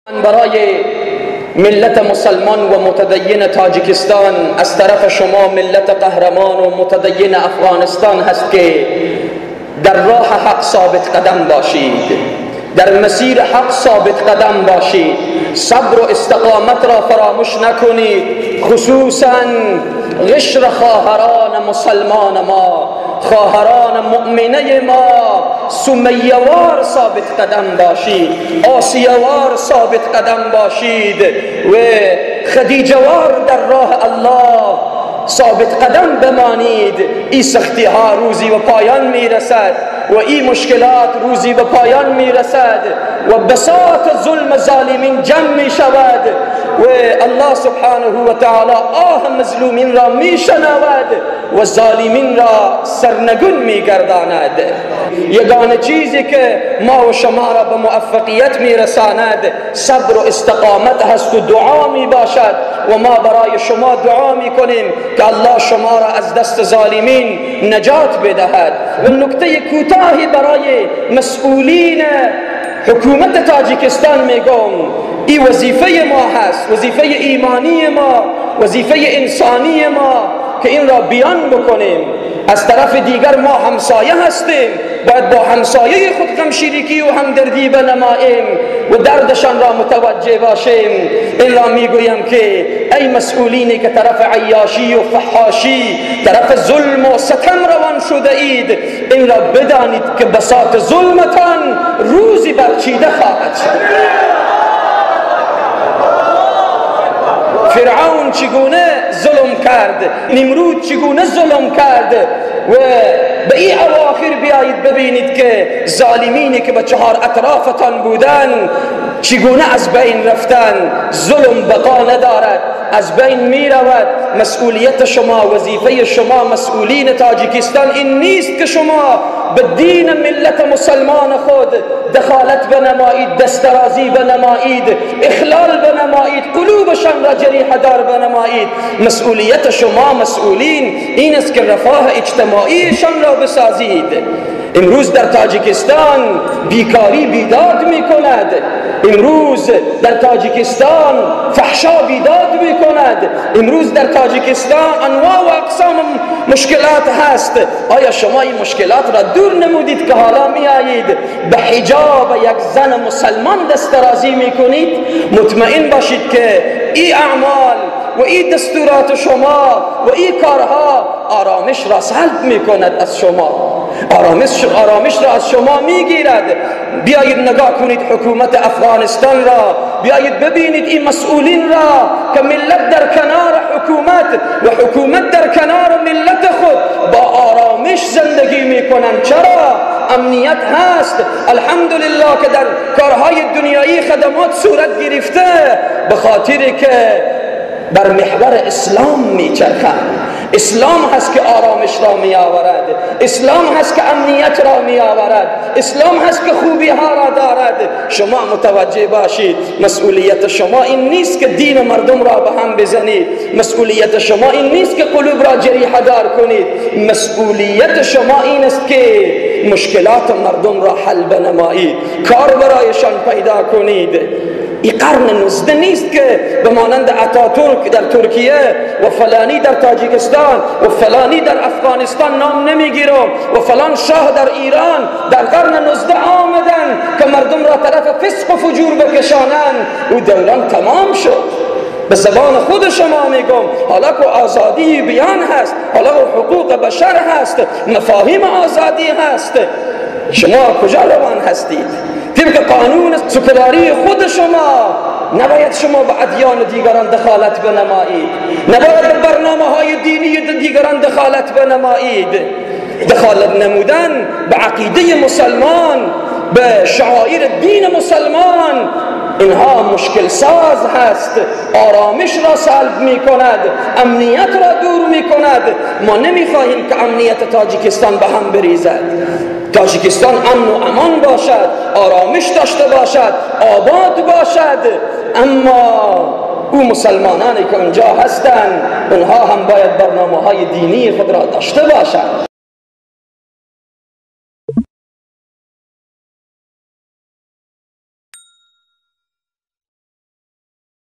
برای ملت مسلمان و متدین تاجیکستان از طرف شما ملت قهرمان و متدین افغانستان هست که در راه حق ثابت قدم باشید، در مسیر حق ثابت قدم باشید، صبر و استقامت را فراموش نکنید، خصوصا قشر خواهران مسلمان ما، خواهران مؤمنه ما، سمیوار ثابت قدم باشید، آسیوار ثابت قدم باشید و خدیجوار در راه الله ثابت قدم بمانید. این سختی ها روزی به پایان میرسد و این مشکلات روزی به پایان میرسد و بساط ظلم ظالمین جمع می شود و الله سبحانه و تعالی آه مظلومین را می شنود و ظالمین را سرنگون می گرداند. یگانه چیزی که ما و شما را به موفقیت می رساند صبر و استقامت هست و دعا می باشد و ما برای شما دعا می کنیم که الله شما را از دست ظالمین نجات بدهد. و نکته کوتاهی برای مسئولین حکومت تاجیکستان میگم، این وظیفه ما هست، وظیفه ایمانی ما، وظیفه انسانی ما که این را بیان بکنیم. از طرف دیگر ما همسایه هستیم، باید با همسایه خود غمشریکی و همدردی بنماییم و دردشان را متوجه باشیم. این را میگویم که ای مسئولینی که طرف عیاشی و فحاشی، طرف ظلم و ستم روان شده اید، این را بدانید که بساط ظلمتان روزی برچیده خواهد شد. فرعون چگونه ظلم کرد، نمرود چگونه ظلم کرد و به این اواخر بیایید ببینید که ظالمینی که به چهار اطرافتان بودن چگونه از بین رفتن. ظلم بقا ندارد، از بین می رود. مسئولیت شما، وظیفه شما مسئولین تاجیکستان این نیست که شما به دین ملت مسلمان خود دخالت بنمایید، دسترازی بنمایید، اخلال بنمایید، قلوبشان را جریح دار بنمایید. مسئولیت شما مسئولین این است که رفاه اجتماعیشان را بسازید. امروز در تاجیکستان بیکاری بیداد می کند، امروز در تاجیکستان فحشا بیداد می کند، امروز در تاجیکستان انواع و اقسام مشکلات هست. آیا شما این مشکلات را دور نمودید که حالا می آیید به حجاب یک زن مسلمان دسترازی می کنید؟ مطمئن باشید که این اعمال و این دستورات شما و این کارها آرامش را سلب می کند از شما، آرامش را از شما میگیرد. بیایید نگاه کنید حکومت افغانستان را، بیایید ببینید این مسئولین را که ملت در کنار حکومت و حکومت در کنار ملت خود با آرامش زندگی میکنند. چرا؟ امنیت هست. الحمدلله که در کارهای دنیایی خدمات صورت گرفته به خاطر که بر محور اسلام میچرخند. اسلام هست که آرامش را می آورد، اسلام هست که امنیت را می آورد، اسلام هست که خوبی ها را دارد. شما متوجه باشید مسئولیت شما این نیست که دین مردم را به هم بزنید، مسئولیت شما این نیست که قلوب را جریح دار کنید، مسئولیت شما این است که مشکلات مردم را حل بنمایید، کار برایشان پیدا کنید. این قرن 19 نیست که به مانند اتاتورک در ترکیه و فلانی در تاجیکستان و فلانی در افغانستان نام نمیگیرم و فلان شاه در ایران در قرن 19 آمدن که مردم را طرف فسق و فجور بکشانند. او دوران تمام شد. به زبان خود شما میگم حالا که آزادی بیان هست، حالا که حقوق بشر هست، مفاهیم آزادی هست، شما کجا روان هستید؟ طبق قانون سکولاری خود شما نباید شما به ادیان دیگران دخالت بنمایید، نباید به برنامه‌های دینی دیگران دخالت بنمایید. دخالت نمودن به عقیده مسلمان، به شعائر دین مسلمان، اینها مشکل ساز هست، آرامش را سلب می کند، امنیت را دور می کند. ما نمی خواهیم که امنیت تاجیکستان به هم بریزد. تاجیکستان امن و امان باشد، آرامش داشته باشد، آباد باشد. اما او مسلمانانی که اونجا هستند اونها هم باید برنامه‌های دینی خود را داشته باشند.